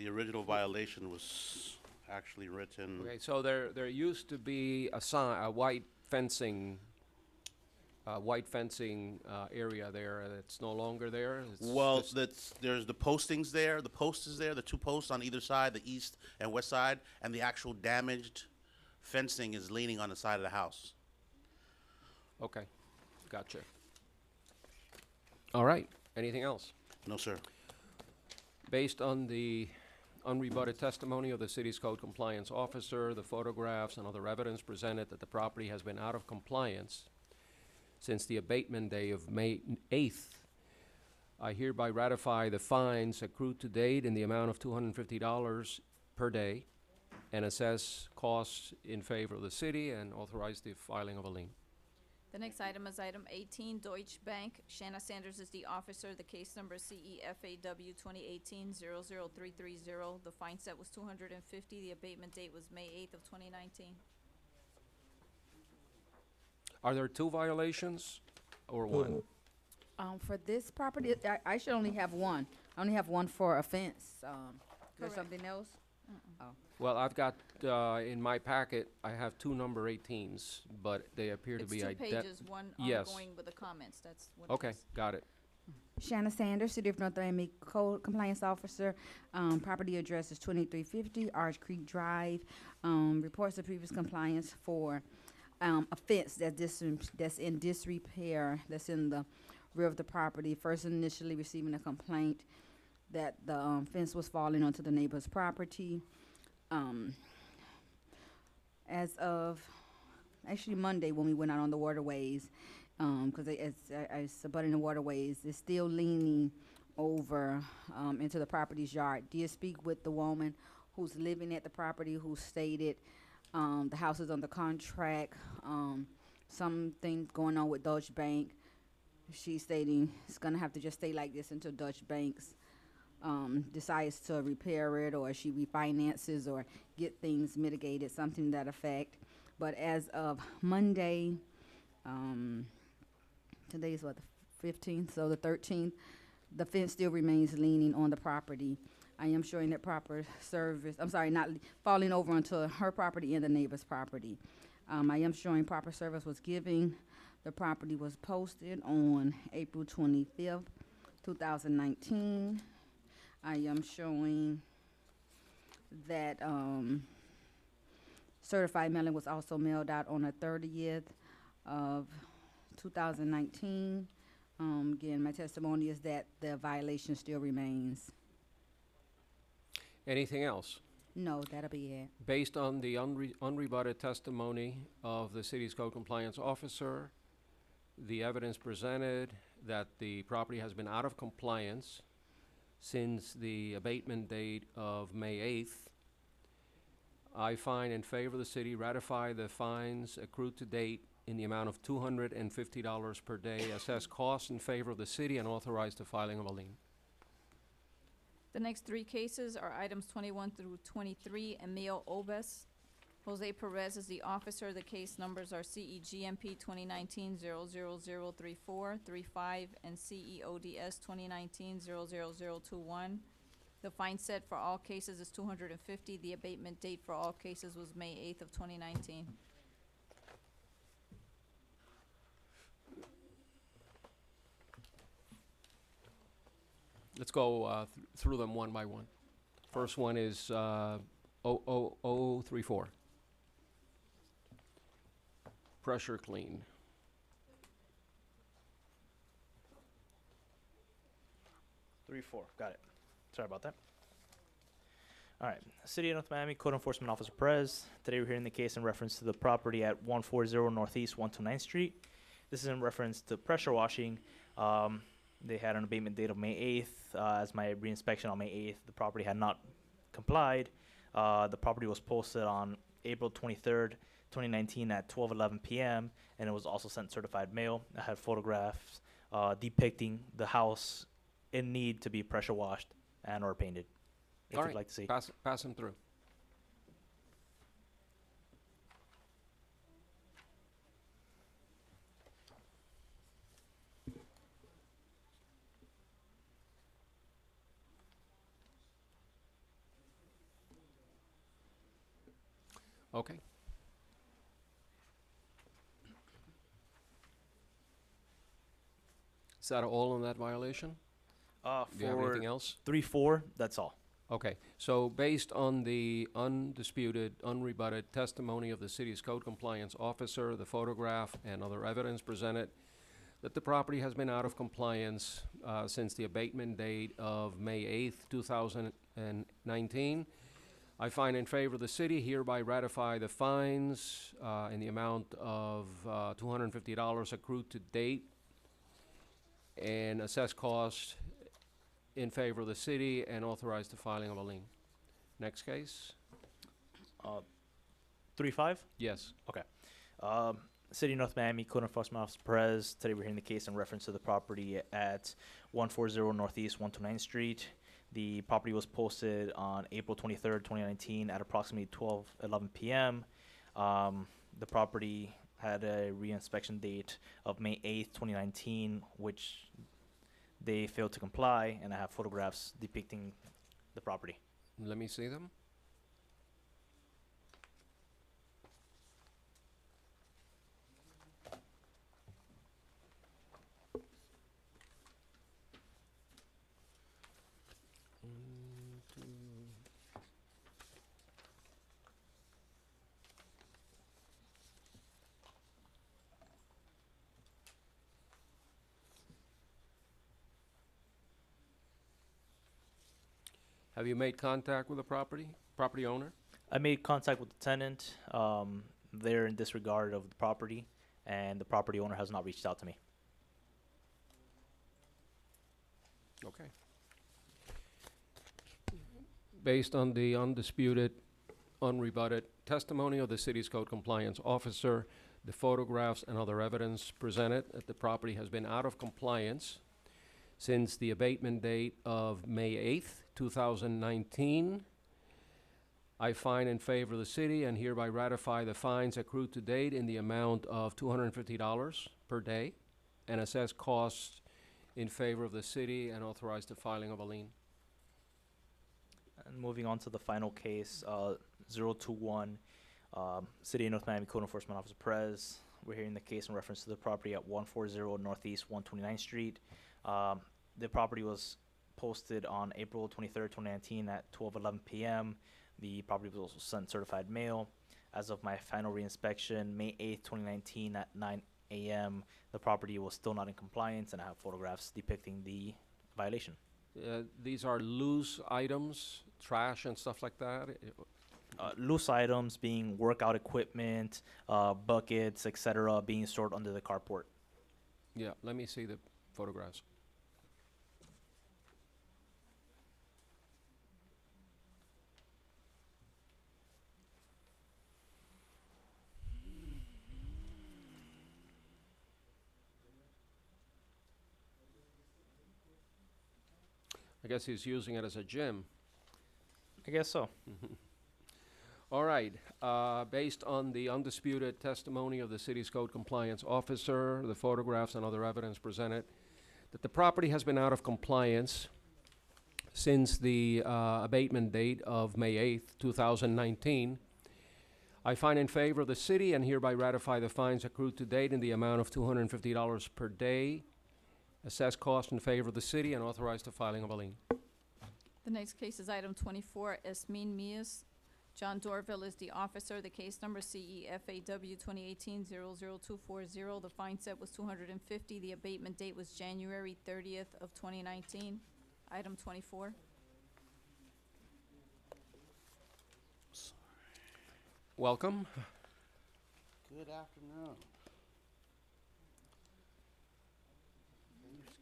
The original violation was actually written. Okay, so there used to be a sign, white fencing area there that's no longer there. It's Well, just there's the postings there. The post is there. The two posts on either side, the east and west side, and the actual damaged fencing is leaning on the side of the house. okay. Gotcha. All right. Anything else? No, sir. Based on the unrebutted testimony of the city's code compliance officer, the photographs and other evidence presented that the property has been out of compliance since the abatement day of May 8th, I hereby ratify the fines accrued to date in the amount of $250 per day and assess costs in favor of the city and authorize the filing of a lien. The next item is item 18, Deutsche Bank. Shanna Sanders is the officer. The case number is CEFAW 2018-00330. The fine set was $250. The abatement date was May 8th of 2019. Are there two violations or one? For this property, I should only have one. I only have one for offense. Is there Correct. something else? Well, I've got, in my packet, I have two number 18s, but they appear to It's be two identical. pages, one Yes. ongoing with the comments. That's what it Okay, is. got it. Shanna Sanders, City of North Miami Code Compliance Officer. Property address is 2350 Arch Creek Drive. Reports of previous compliance for a fence that's in disrepair, that's in the rear of the property. First initially receiving a complaint that the fence was falling onto the neighbor's property. As of actually Monday when we went out on the waterways, because it's abutting the waterways, it's still leaning over into the property's yard. Did speak with the woman who's living at the property, who stated the house is under contract. Some things going on with Deutsche Bank. She's stating it's gonna have to just stay like this until Deutsche Bank's decides to repair it, or she refinances or get things mitigated, something to that effect. But as of Monday, today is what, the 15th, so the 13th, the fence still remains leaning on the property. I am showing that proper service, I'm sorry, not falling over onto her property and the neighbor's property. I am showing proper service was given. The property was posted on April 25th, 2019. I am showing that certified mailing was also mailed out on the 30th of 2019. Again, my testimony is that the violation still remains. Anything else? No, that'll be it. Based on the unrebutted testimony of the city's code compliance officer, the evidence presented that the property has been out of compliance since the abatement date of May 8th, I find in favor of the city, ratify the fines accrued to date in the amount of $250 per day, assess costs in favor of the city, and authorize the filing of a lien. The next three cases are items 21 through 23. Emil Obes. Jose Perez is the officer. The case numbers are CEGMP 2019-00034, 35, and CEODS 2019-00021. The fine set for all cases is $250. The abatement date for all cases was May 8th of 2019. Let's go through them one by one. First one is 00034. Pressure clean. Three, four. Got it. Sorry about that. All right. City of North Miami Code Enforcement Officer Perez. Today we're hearing the case in reference to the property at 140 Northeast 129th Street. This is in reference to pressure washing. They had an abatement date of May 8th. As my reinspection on May 8th, the property had not complied. The property was posted on April 23rd, 2019 at 12:11 p.m. and it was also sent certified mail. I had photographs depicting the house in need to be pressure washed and or painted. If All you'd right. like to see. Pass them through. Okay. Is that all on that violation? Do you have For anything else? 3-4, that's all. Okay, so based on the undisputed, unrebutted testimony of the city's code compliance officer, the photograph, and other evidence presented, that the property has been out of compliance since the abatement date of May 8th, 2019, I find in favor of the city, hereby ratify the fines in the amount of $250 accrued to date, and assess cost in favor of the city, and authorize the filing of a lien. Next case? 3-5. Yes. City of North Miami, Code Enforcement Officer Perez. Today we're hearing the case in reference to the property at 140 Northeast 129th Street. The property was posted on April 23rd, 2019 at approximately 12:11 p.m. The property had a reinspection date of May 8th, 2019, which they failed to comply, and I have photographs depicting the property. Let me see them. One, two. Have you made contact with the property owner? I made contact with the tenant. They're in disregard of the property, and the property owner has not reached out to me. Okay. Based on the undisputed, unrebutted testimony of the city's code compliance officer, the photographs and other evidence presented, that the property has been out of compliance since the abatement date of May 8th, 2019. I find in favor of the city and hereby ratify the fines accrued to date in the amount of $250 per day, and assess costs in favor of the city, and authorize the filing of a lien. And moving on to the final case, 021, City of North Miami Code Enforcement Officer Perez. We're hearing the case in reference to the property at 140 Northeast 129th Street. The property was posted on April 23rd, 2019 at 12:11 p.m. The property was also sent certified mail. As of my final reinspection, May 8th, 2019 at 9 a.m., the property was still not in compliance, and I have photographs depicting the violation. These are loose items, trash and stuff like that. Loose items being workout equipment, buckets, etc., being stored under the carport. Yeah, let me see the photographs. I guess he's using it as a gym. I guess so. All right, based on the undisputed testimony of the city's code compliance officer, the photographs and other evidence presented, that the property has been out of compliance since the abatement date of May 8th, 2019, I find in favor of the city and hereby ratify the fines accrued to date in the amount of $250 per day, assess cost in favor of the city, and authorize the filing of a lien. The next case is item 24, Esmin Mias. John Dorville is the officer. The case number CEFAW 2018-00240. The fine set was $250. The abatement date was January 30th of 2019. Item 24. Welcome. Good afternoon.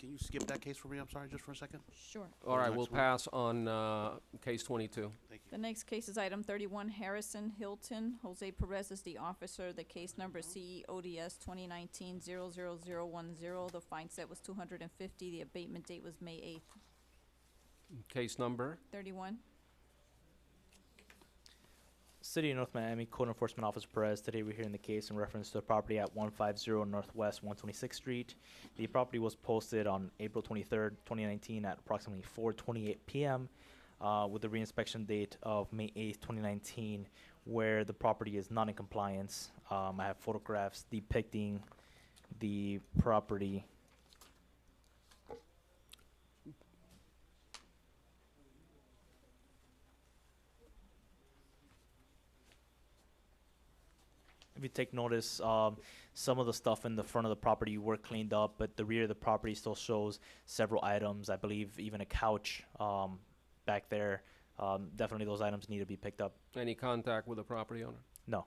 Can you skip that case for me? I'm sorry, just for a second. Sure. All right, next we'll one. pass on case 22. Thank you. The next case is item 31, Harrison Hilton. Jose Perez is the officer. The case number CEODS 2019-00010. The fine set was $250. The abatement date was May 8th. Case number? 31. City of North Miami Code Enforcement Officer Perez. Today we're hearing the case in reference to the property at 150 Northwest 126th Street. The property was posted on April 23rd, 2019 at approximately 4:28 p.m. With the reinspection date of May 8th, 2019, where the property is not in compliance. I have photographs depicting the property. If you take notice, some of the stuff in the front of the property were cleaned up, but the rear of the property still shows several items. I believe even a couch back there. Definitely those items need to be picked up. Any contact with the property owner? No.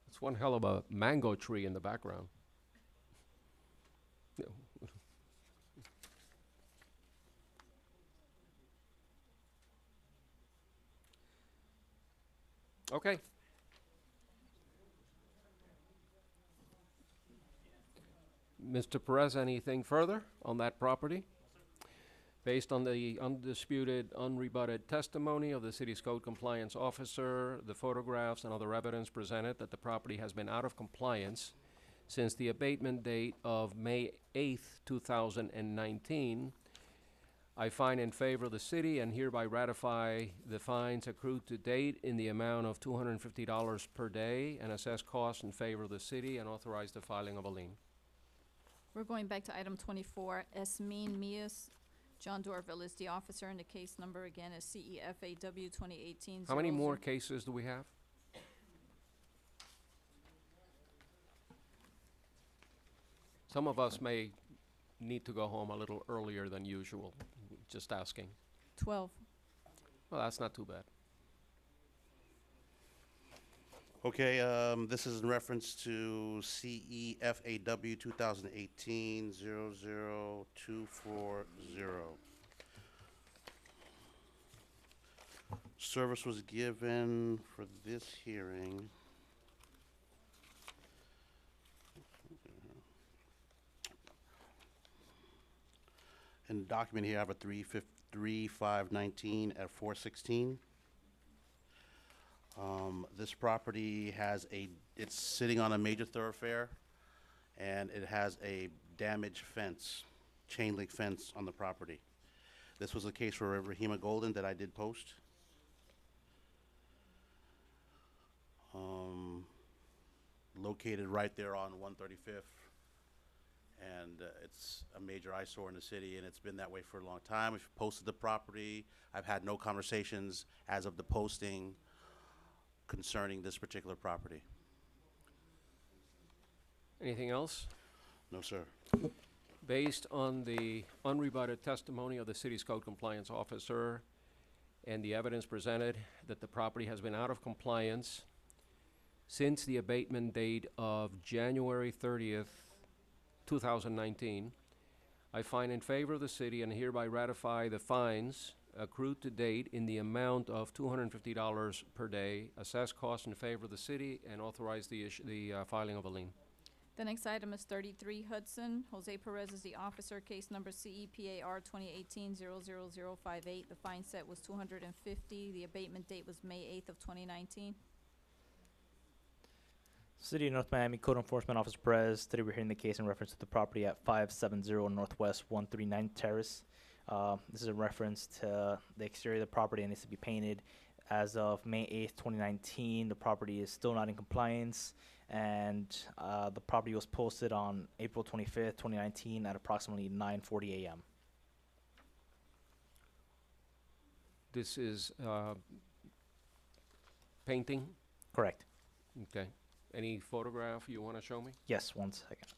It's one hell of a mango tree in the background. Yeah. Okay. Mr. Perez, anything further on that property? Based on the undisputed, unrebutted testimony of the city's code compliance officer, the photographs and other evidence presented that the property has been out of compliance since the abatement date of May 8th, 2019, I find in favor of the city and hereby ratify the fines accrued to date in the amount of $250 per day and assess costs in favor of the city and authorize the filing of a lien. We're going back to item 24, Esmin Mias. John Dorville is the officer, and the case number again is CEFAW 2018. How many more cases do we have? Some of us may need to go home a little earlier than usual, just asking. 12. Oh, Well, that's not too bad. Okay, this is in reference to CEFAW 2018-00240. Service was given for this hearing. In the document here, I have a 3/5/19 at 416. This property has it's sitting on a major thoroughfare, and it has a damaged fence, chain link fence on the property. This was a case for Rahima Golden that I did post. Located right there on 135th. And it's a major eyesore in the city, and it's been that way for a long time. We've posted the property. I've had no conversations as of the posting concerning this particular property. Anything else? No, sir. Based on the unrebutted testimony of the city's code compliance officer and the evidence presented that the property has been out of compliance since the abatement date of January 30th, 2019, I find in favor of the city and hereby ratify the fines accrued to date in the amount of $250 per day, assess costs in favor of the city, and authorize the filing of a lien. The next item is 33 Hudson. Jose Perez is the officer, case number CEPAR 2018-00058. The fine set was $250. The abatement date was May 8th of 2019. City of North Miami Code Enforcement Officer Perez. Today we're hearing the case in reference to the property at 570 Northwest 139 Terrace. This is a reference to the exterior of the property and needs to be painted. As of May 8th, 2019, the property is still not in compliance, and the property was posted on April 25th, 2019 at approximately 9:40 a.m. This is painting? Correct. Okay. Any photograph you want to show me? Yes, one second.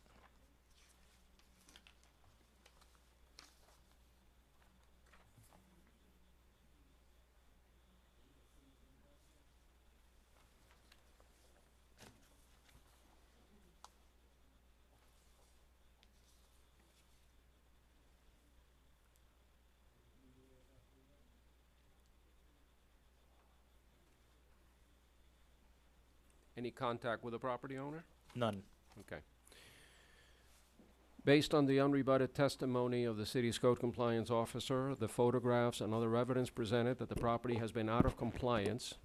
Any contact with the property owner? None. Okay. Based on the unrebutted testimony of the city's code compliance officer, the photographs and other evidence presented that the property has been out of compliance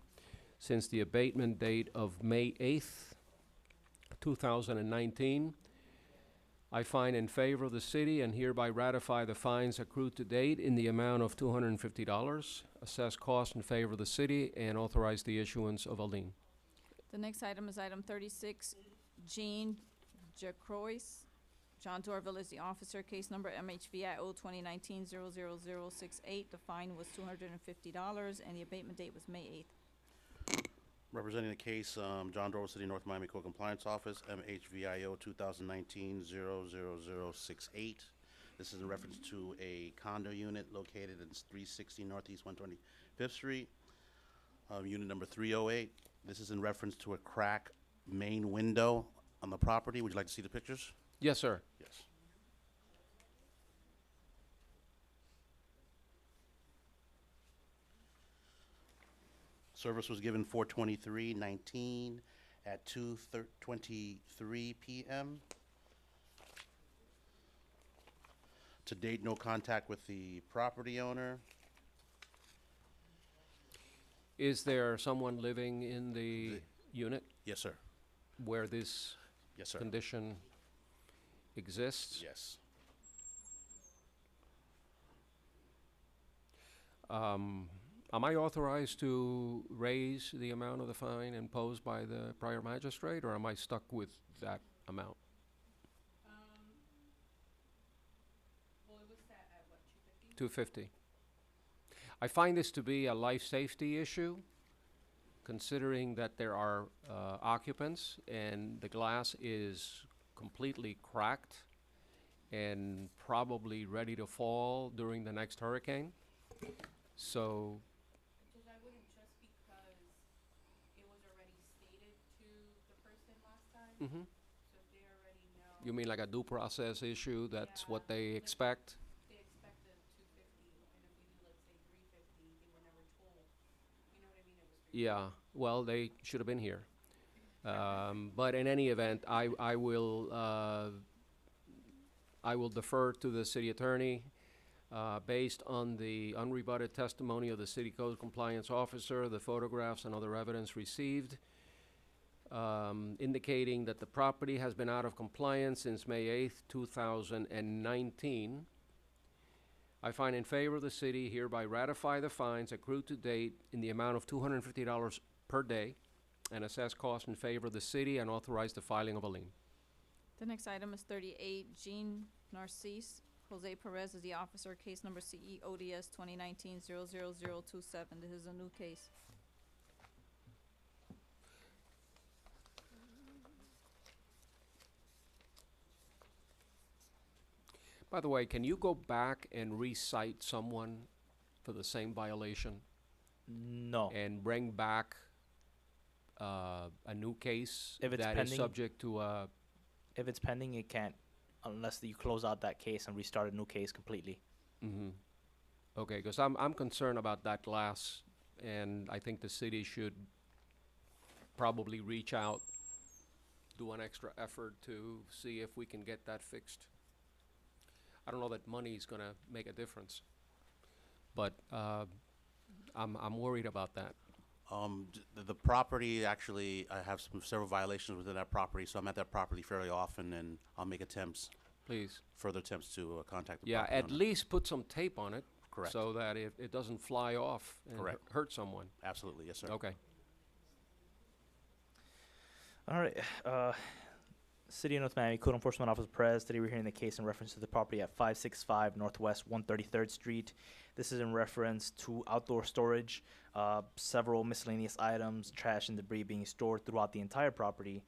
since the abatement date of May 8th, 2019. I find in favor of the city and hereby ratify the fines accrued to date in the amount of $250, assess cost in favor of the city, and authorize the issuance of a lien. The next item is item 36, Jean Jacroix. John Dorville is the officer, case number MHVIO 2019-00068. The fine was $250, and the abatement date was May 8th. Representing the case, John Dorsey, City North Miami Code Compliance Office, MHVIO 2019-00068. This is in reference to a condo unit located in 360 Northeast 125th Street, unit number 308. This is in reference to a crack main window on the property. Would you like to see the pictures? Yes, sir. Yes. Service was given 4/23/19 at 2:23 p.m. To date, no contact with the property owner. Is there someone living in the unit Yes, sir. where this Yes, sir. condition exists? Yes. Am I authorized to raise the amount of the fine imposed by the prior magistrate, or am I stuck with that amount? Well, it was set at what, 250? 250. I find this to be a life safety issue, considering that there are occupants and the glass is completely cracked and probably ready to fall during the next hurricane. So, Judge, I wouldn't just because it was already stated to the person last time, mhm. so if they already know, You mean like a due process issue, that's what Yeah, they like- expect? they expect the 250, and if we do, let's say, 350, they were never told, you know what I mean, it was 350. Yeah, well, they should have been here. But in any event, I will defer to the city attorney, based on the unrebutted testimony of the city code compliance officer, the photographs and other evidence received, indicating that the property has been out of compliance since May 8th, 2019. I find in favor of the city, hereby ratify the fines accrued to date in the amount of $250 per day, and assess cost in favor of the city, and authorize the filing of a lien. The next item is 38, Jean Narcisse. Jose Perez is the officer, case number CE ODS 2019-00027. This is a new case. By the way, can you go back and recite someone for the same violation No. and bring back a new case If it's that is pending- subject to a, If it's pending, it can't, unless you close out that case and restart a new case completely. mhm. Okay, because I'm concerned about that glass, and I think the city should probably reach out, do an extra effort to see if we can get that fixed. I don't know that money's gonna make a difference, but I'm worried about that. The property, actually, I have several violations within that property, so I'm at that property fairly often, and I'll make attempts, Please. further attempts to contact the Yeah, property at owner. least put some tape on it. Correct. So that it doesn't fly off and Correct. hurt someone. Absolutely, yes, sir. Okay. All right. City of North Miami Code Enforcement Officer Perez. Today we're hearing the case in reference to the property at 565 Northwest 133rd Street. This is in reference to outdoor storage, several miscellaneous items, trash and debris being stored throughout the entire property.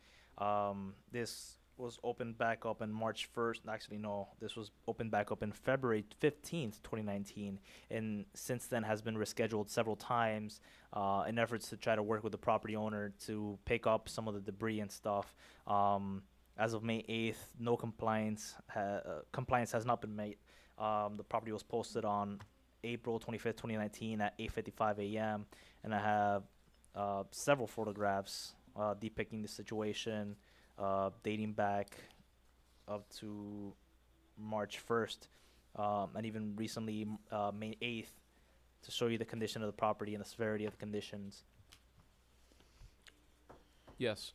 This was opened back up on March 1st. Actually, no, this was opened back up in February 15th, 2019, and since then has been rescheduled several times in efforts to try to work with the property owner to pick up some of the debris and stuff. As of May 8th, no compliance has not been made. The property was posted on April 25th, 2019 at 8:55 a.m. And I have several photographs depicting the situation dating back up to March 1st and even recently May 8th to show you the condition of the property and the severity of the conditions. Yes.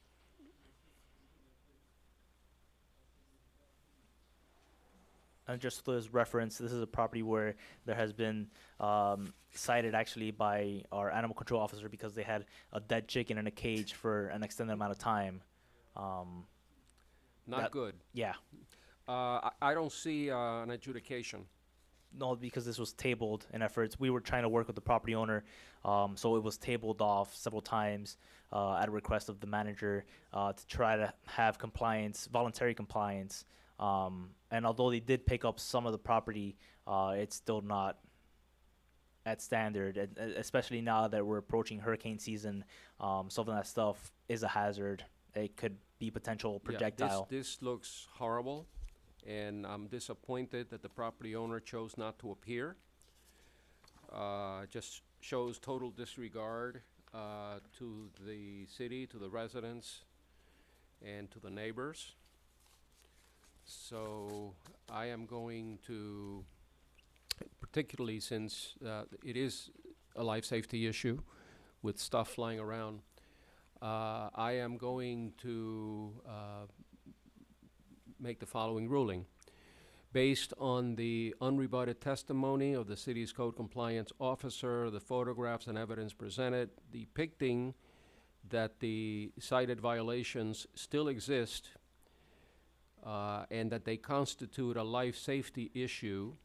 And just as reference, this is a property where there has been cited actually by our animal control officer because they had a dead chicken in a cage for an extended amount of time. Not That- good. Yeah, I don't see an adjudication. no, because this was tabled in efforts. We were trying to work with the property owner, so it was tabled off several times at a request of the manager to try to have compliance, voluntary compliance. And although they did pick up some of the property, it's still not at standard, and especially now that we're approaching hurricane season. Some of that stuff is a hazard. It could be potential Yeah, projectile. This looks horrible, and I'm disappointed that the property owner chose not to appear. Just shows total disregard to the city, to the residents, and to the neighbors. So I am going to, particularly since it is a life safety issue with stuff flying around, I am going to make the following ruling. Based on the unrebutted testimony of the city's code compliance officer, the photographs and evidence presented depicting that the cited violations still exist and that they constitute a life safety issue,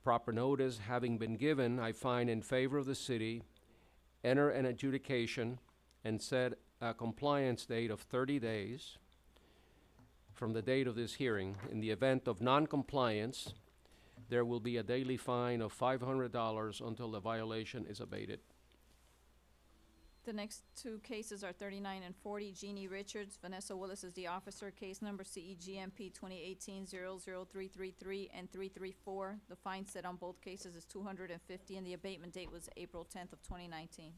proper notice having been given, I find in favor of the city, enter an adjudication and set a compliance date of 30 days from the date of this hearing. In the event of non-compliance, there will be a daily fine of $500 until the violation is abated. The next two cases are 39 and 40. Jeannie Richards, Vanessa Willis is the officer. Case number CEGMP 2018-00333 and 334. The fine set on both cases is $250, and the abatement date was April 10th of 2019.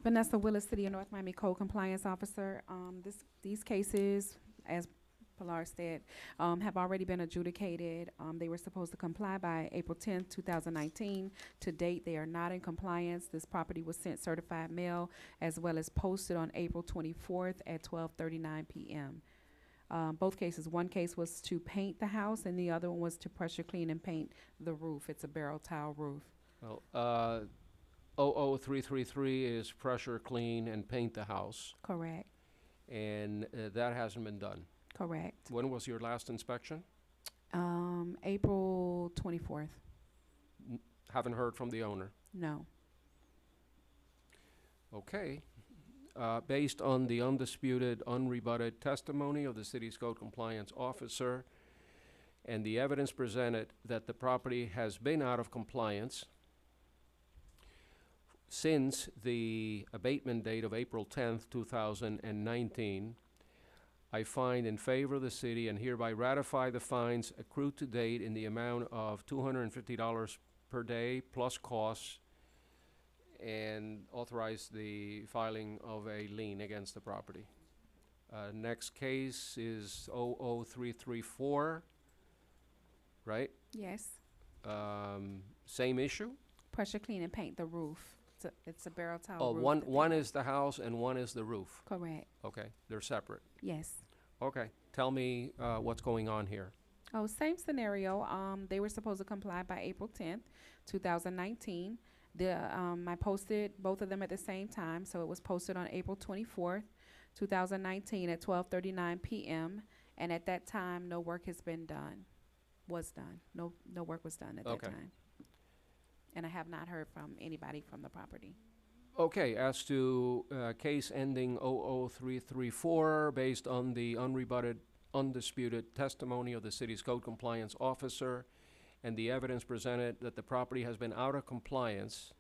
Vanessa Willis, City of North Miami Code Compliance Officer. These cases, as Pilar said, have already been adjudicated. They were supposed to comply by April 10th, 2019. To date, they are not in compliance. This property was sent certified mail as well as posted on April 24th at 12:39 p.m. Both cases, one case was to paint the house and the other one was to pressure clean and paint the roof. It's a barrel tile roof. Well, 00333 is pressure clean and paint the house, Correct, and that hasn't been done. correct. When was your last inspection? April 24th. Haven't heard from the owner. No. Okay. Based on the undisputed, unrebutted testimony of the city's code compliance officer and the evidence presented that the property has been out of compliance since the abatement date of April 10th, 2019, I find in favor of the city and hereby ratify the fines accrued to date in the amount of $250 per day plus costs, and authorize the filing of a lien against the property. Next case is 00334, right? Yes. Same issue? Pressure clean and paint the roof. It's a barrel tile Oh, roof. one that they one have. is the house and one is the roof. Correct. Okay, they're separate. Yes. Okay, tell me what's going on here. Oh, same scenario. They were supposed to comply by April 10th, 2019. I posted both of them at the same time, so it was posted on April 24th, 2019 at 12:39 p.m. And at that time, no work has been done. Was done. No work was done at Okay. that time. And I have not heard from anybody from the property. Okay, as to case ending 00334, based on the unrebutted, undisputed testimony of the city's code compliance officer and the evidence presented that the property has been out of compliance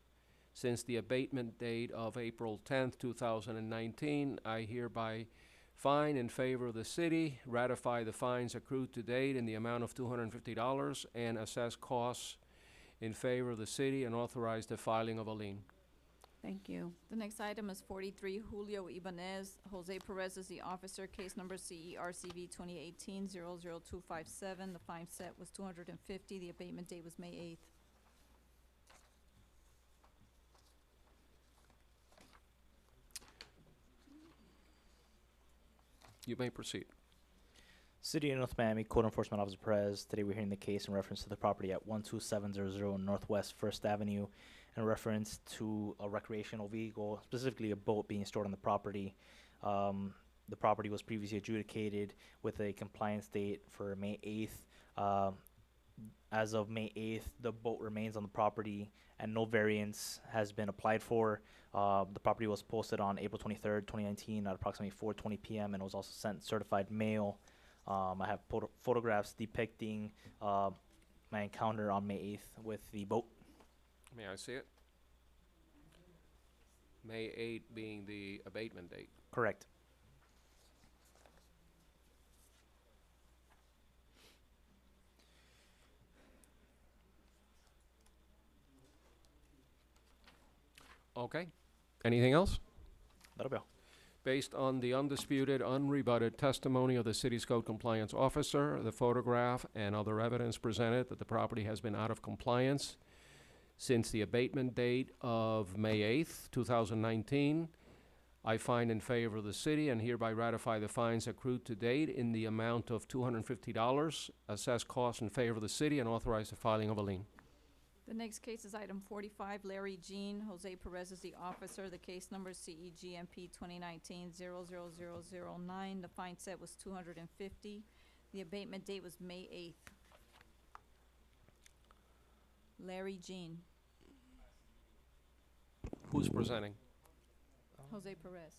since the abatement date of April 10th, 2019, I hereby fine in favor of the city, ratify the fines accrued to date in the amount of $250, and assess costs in favor of the city and authorize the filing of a lien. Thank you. The next item is 43 Julio Ibanez. Jose Perez is the officer, case number CERCV 2018-00257. The fine set was $250. The abatement date was May 8th. You may proceed. City of North Miami Code Enforcement Officer Perez. Today we're hearing the case in reference to the property at 12700 Northwest First Avenue in reference to a recreational vehicle, specifically a boat being stored on the property. The property was previously adjudicated with a compliance date for May 8th. As of May 8th, the boat remains on the property and no variance has been applied for. The property was posted on April 23rd, 2019 at approximately 4:20 p.m. and was also sent certified mail. I have photographs depicting my encounter on May 8th with the boat. May I see it? May 8 being the abatement date. Correct. Okay. Anything else? That'll be all. Based on the undisputed, unrebutted testimony of the city's code compliance officer, the photograph, and other evidence presented that the property has been out of compliance since the abatement date of May 8th, 2019, I find in favor of the city and hereby ratify the fines accrued to date in the amount of $250, assess costs in favor of the city, and authorize the filing of a lien. The next case is item 45, Larry Jean. Jose Perez is the officer. The case number is CEGMP 2019-00009. The fine set was $250. The abatement date was May 8th. Larry Jean. Who's presenting? Jose Perez.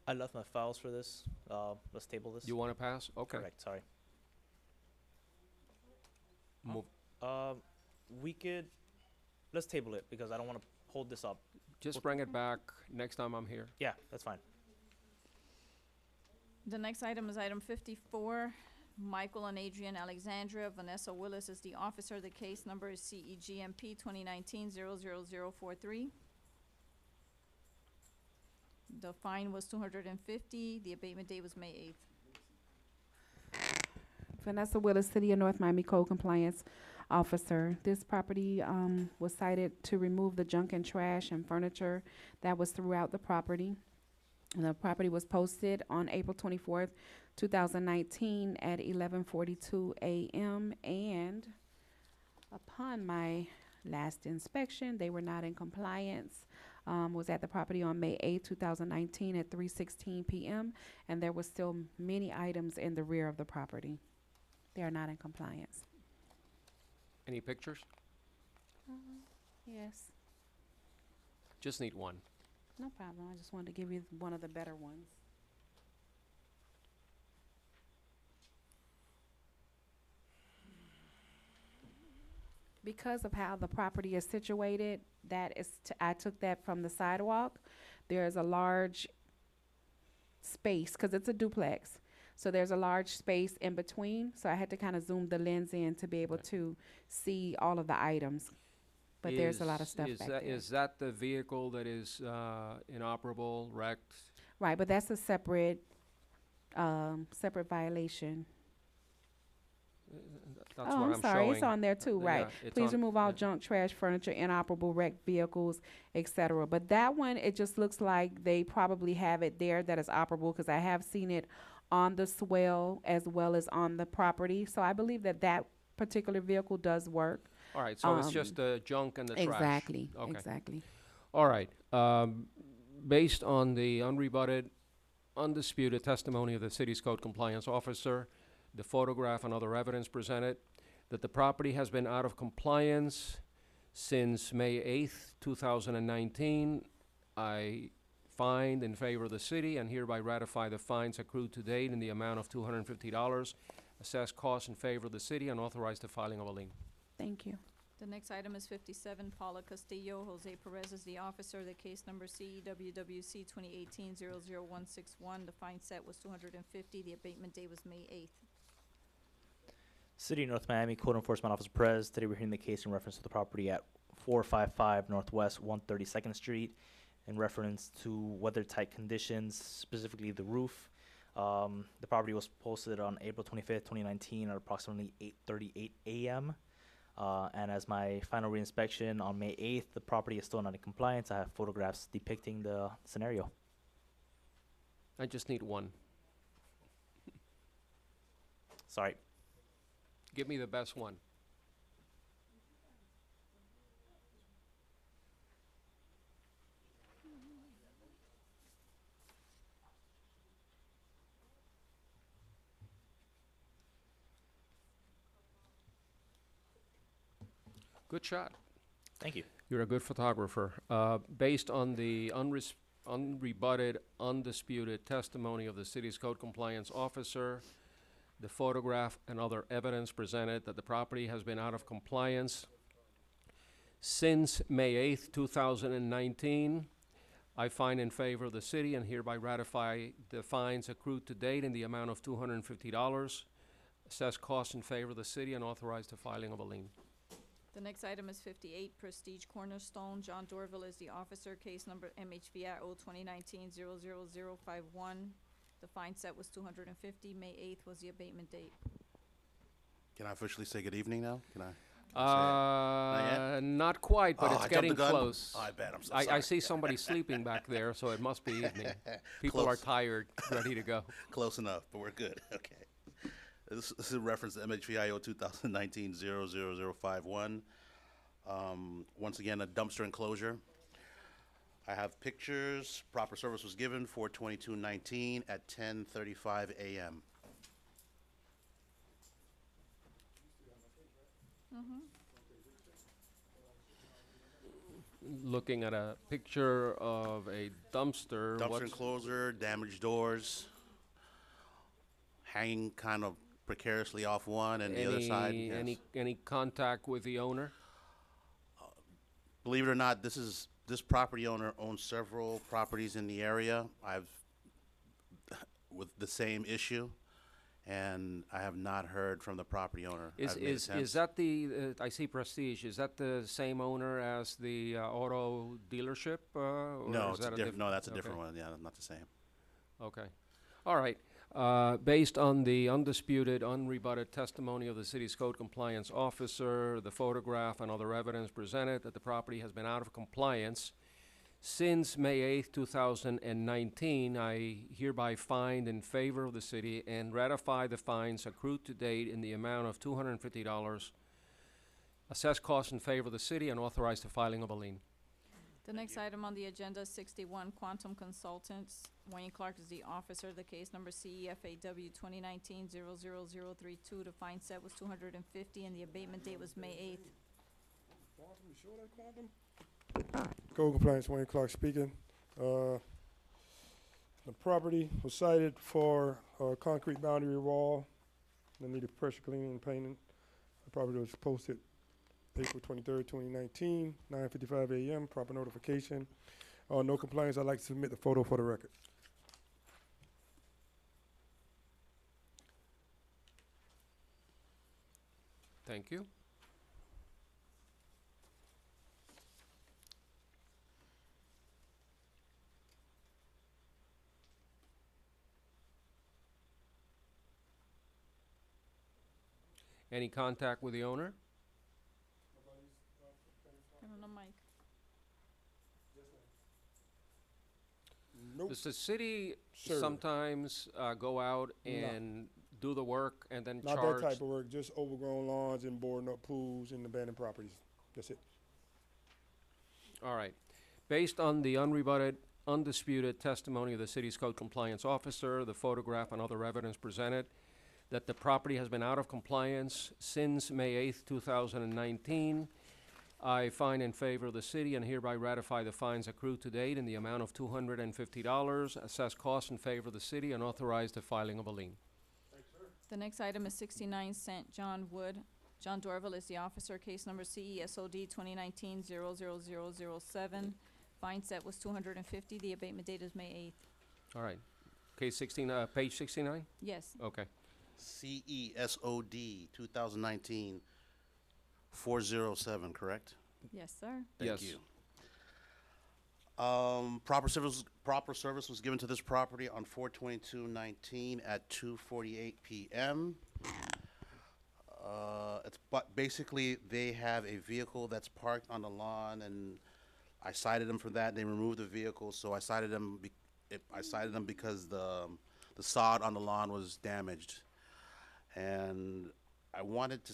I left my files for this. Let's table this. You want to pass? Okay. Correct, sorry. Move. We could, let's table it because I don't want to hold this up. Just bring it back next time I'm here. Yeah, that's fine. The next item is item 54, Michael and Adrian Alexandria. Vanessa Willis is the officer. The case number is CEGMP 2019-00043. The fine was $250. The abatement date was May 8th. Vanessa Willis, City of North Miami Code Compliance Officer. This property was cited to remove the junk and trash and furniture that was throughout the property. The property was posted on April 24th, 2019 at 11:42 a.m. and upon my last inspection, they were not in compliance. Was at the property on May 8th, 2019 at 3:16 p.m. and there was still many items in the rear of the property. They are not in compliance. Any pictures? Yes, Just need one. no problem. I just wanted to give you one of the better ones. Because of how the property is situated, I took that from the sidewalk. There's a large space, because it's a duplex. So there's a large space in between, so I had to kind of zoom the lens in to be able to see all of the items. But there's a lot of stuff back there. Is that the vehicle that is inoperable, wrecked? Right, but that's a separate violation. That's Oh, what I'm I'm sorry, it's showing. on there too, right. Yeah, it's Please on- remove all yeah. junk, trash, furniture, inoperable, wrecked vehicles, et cetera. But that one, it just looks like they probably have it there that is operable, because I have seen it on the swell as well as on the property. So I believe that that particular vehicle does work. All right, so it's just the junk and the trash. Exactly, Okay. exactly. All right. Based on the unrebutted, undisputed testimony of the city's code compliance officer, the photograph and other evidence presented, that the property has been out of compliance since May 8th, 2019, I find in favor of the city and hereby ratify the fines accrued to date in the amount of $250, assess costs in favor of the city, and authorize the filing of a lien. Thank you. The next item is 57, Paula Castillo. Jose Perez is the officer. The case number CEWWC 2018-00161. The fine set was $250. The abatement date was May 8th. City of North Miami Code Enforcement Officer Perez. Today we're hearing the case in reference to the property at 455 Northwest 132nd Street in reference to weather-tight conditions, specifically the roof. The property was posted on April 25th, 2019 at approximately 8:38 a.m. And as my final reinspection on May 8th, the property is still not in compliance. I have photographs depicting the scenario. I just need one. Sorry. Give me the best one. Good shot. Thank you. You're a good photographer. Based on the unrebutted, undisputed testimony of the city's code compliance officer, the photograph and other evidence presented that the property has been out of compliance since May 8th, 2019, I find in favor of the city and hereby ratify the fines accrued to date in the amount of $250, assess costs in favor of the city, and authorize the filing of a lien. The next item is 58, Prestige Cornerstone. John Dorville is the officer. Case number MHVI 2019-00051. The fine set was $250. May 8th was the abatement date. Can I officially say good evening now? Can I? Not quite, but Oh, I it's jumped getting the gun? close. Oh, I bet. I'm so I sorry. see somebody sleeping back there, so it must be evening. People are Close. tired, ready to go. Close enough, but we're good. Okay. This is in reference to MHVIO 2019-00051. Once again, a dumpster enclosure. I have pictures. Proper service was given for 2219 at 10:35 a.m. Looking at a picture of a dumpster. Dumpster what's- enclosure, damaged doors, hanging kind of precariously off one and the other side. Yes. Any contact with the owner? Believe it or not, this property owner owns several properties in the area. With the same issue, and I have not heard from the property owner. I've made Is attempts. that the, I see Prestige, is that the same owner as the auto dealership? Or No, is it's that a no, that's a okay. different one. Yeah, not the same. Okay. All right. Based on the undisputed, unrebutted testimony of the city's code compliance officer, the photograph and other evidence presented that the property has been out of compliance since May 8th, 2019, I hereby find in favor of the city and ratify the fines accrued to date in the amount of $250, assess costs in favor of the city, and authorize the filing of a lien. The next item on the agenda is 61, Quantum Consultants. Wayne Clark is the officer. The case number CEFAW 2019-00032. The fine set was $250 and the abatement date was May 8th. Code compliance, Wayne Clark speaking. The property was cited for a concrete boundary wall that needed pressure cleaning and painting. The property was posted April 23rd, 2019, 9:55 a.m., proper notification. No complaints, I'd like to submit the photo for the record. Thank you. Any contact with the owner? Turn on the mic. Nope, Does the city sir. sometimes go out No. and do the work and then Not charge? that type of work, just overgrown lawns and boarding up pools and abandoned properties. That's it. All right. Based on the unrebutted, undisputed testimony of the city's code compliance officer, the photograph and other evidence presented, that the property has been out of compliance since May 8th, 2019, I find in favor of the city and hereby ratify the fines accrued to date in the amount of $250, assess costs in favor of the city, and authorize the filing of a lien. The next item is 69, St. John Wood. John Dorville is the officer, case number CESOD 2019-00007. Fine set was $250. The abatement date is May 8th. All right. Case 16, page 69? Yes. Okay. CESOD 2019-407, correct? Yes, sir. Thank Yes. you. Proper service was given to this property on 4/22/19 at 2:48 p.m. But basically, they have a vehicle that's parked on the lawn, and I cited them for that. They removed the vehicle, so I cited them. I cited them because the sod on the lawn was damaged, and I wanted to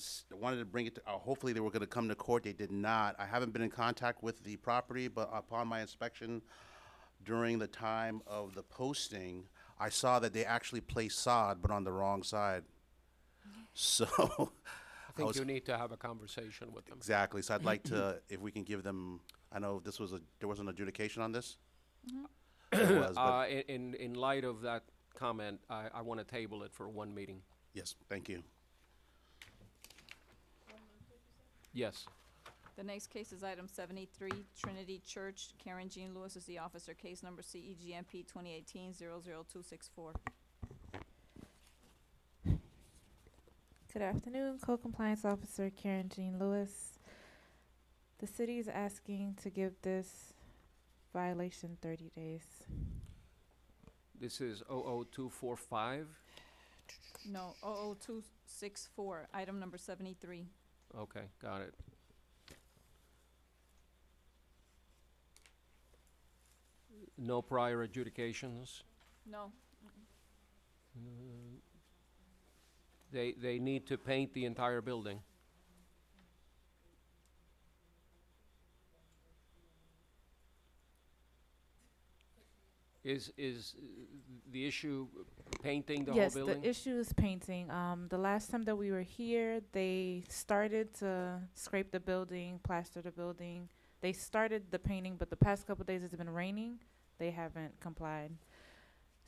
bring it to. Hopefully, they were going to come to court. They did not. I haven't been in contact with the property, but upon my inspection during the time of the posting, I saw that they actually placed sod, but on the wrong side. So. I think was- you need to have a conversation with them. Exactly. So I'd like to, if we can give them. I know there was an adjudication on this. There was, but In light of that comment, I want to table it for one meeting. yes, thank you. Yes. The next case is item 73, Trinity Church. Karen Jean Lewis is the officer, case number CEGMP 2018-00264. Good afternoon, Co-Compliance Officer Karen Jean Lewis. The city is asking to give this violation 30 days. This is 00245. No, 00264, item number 73. Okay, got it. No prior adjudications. No. They need to paint the entire building. Is the issue painting the whole Yes, building? the issue is painting. The last time that we were here, they started to scrape the building, plaster the building. They started the painting, but the past couple days it's been raining. They haven't complied.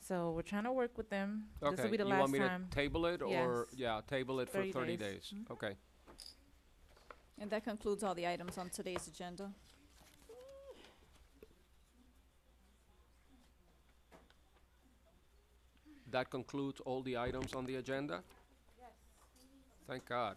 So we're trying to work with them. This Okay, will be the you last want me time. to table it, or, Yes. yeah, table it for 30 30 days. days? Mhm. Okay. And that concludes all the items on today's agenda. That concludes all the items on the agenda? Yes. Thank God.